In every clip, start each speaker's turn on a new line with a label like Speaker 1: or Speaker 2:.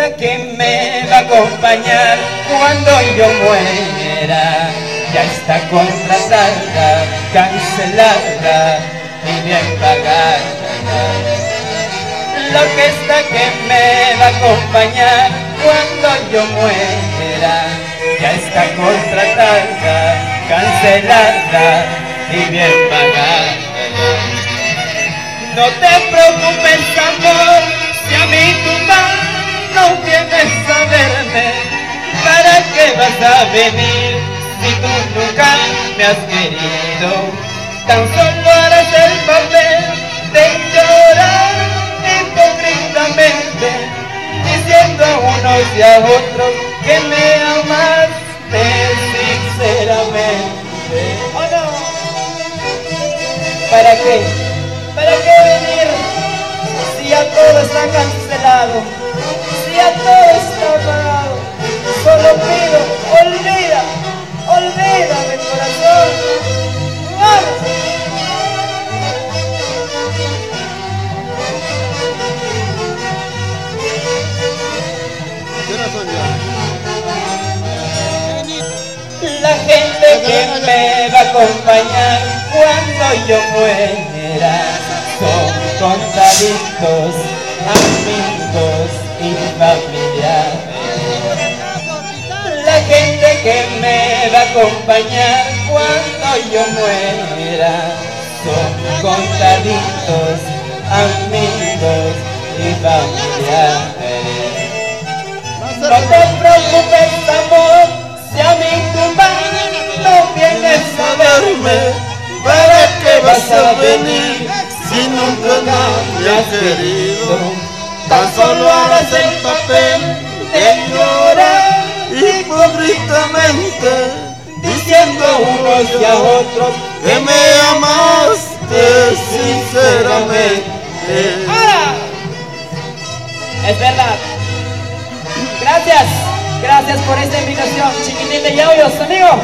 Speaker 1: Que me va a acompañar cuando yo muera, ya está contratada, cancelada y bien pagada. La orquesta que me va a acompañar cuando yo muera, ya está contratada, cancelada y bien pagada. No te preocupes, amor, si a mí tu mano no vienes a verme, ¿para qué vas a venir si tú nunca me has querido? Tan solo harás el papel de llorar hipócritamente, diciendo a unos y a otros que me amaste sinceramente. ¿O no? ¿Para qué? ¿Para qué venir si ya todo está cancelado? Ya todo está pagado, solo pido, olvídame corazón, vamos. La gente que me va a acompañar cuando yo muera son contaditos, amigos y familiares. La gente que me va a acompañar cuando yo muera son contaditos, amigos y familiares. No te preocupes, amor, si a mi tumba no vienes a verme, ¿para qué vas a venir si nunca me has querido? Tan solo harás el papel de llorar hipócritamente, diciendo a unos y a otros que me amaste sinceramente. ¡Ahora! Es verdad. Gracias por esta invitación, Chiquitín de Yauyos, amigo.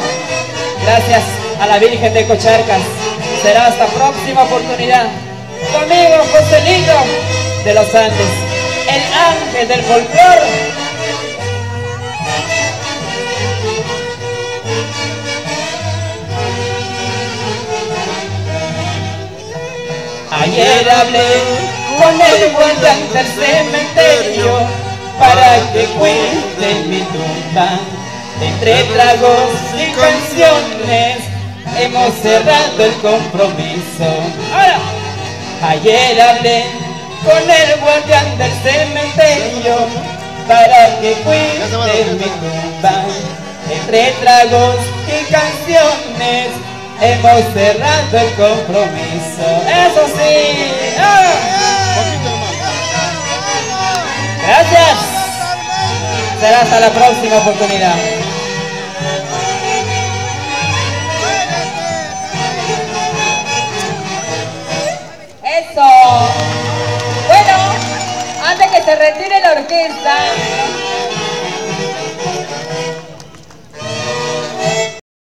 Speaker 1: Gracias a la Virgen de Cocharcas. Será hasta próxima oportunidad. Tu amigo Joselito de los Andes, el ángel del folclore. Ayer hablé con el guardián del cementerio para que cuide mi tumba. Entre tragos y canciones hemos cerrado el compromiso. Ahora, ayer hablé con el guardián del cementerio para que cuide mi tumba. Entre tragos y canciones hemos cerrado el compromiso. ¡Eso sí! ¡Ah! Gracias. Será hasta la próxima oportunidad. Eso. Bueno, antes que se retire la orquesta,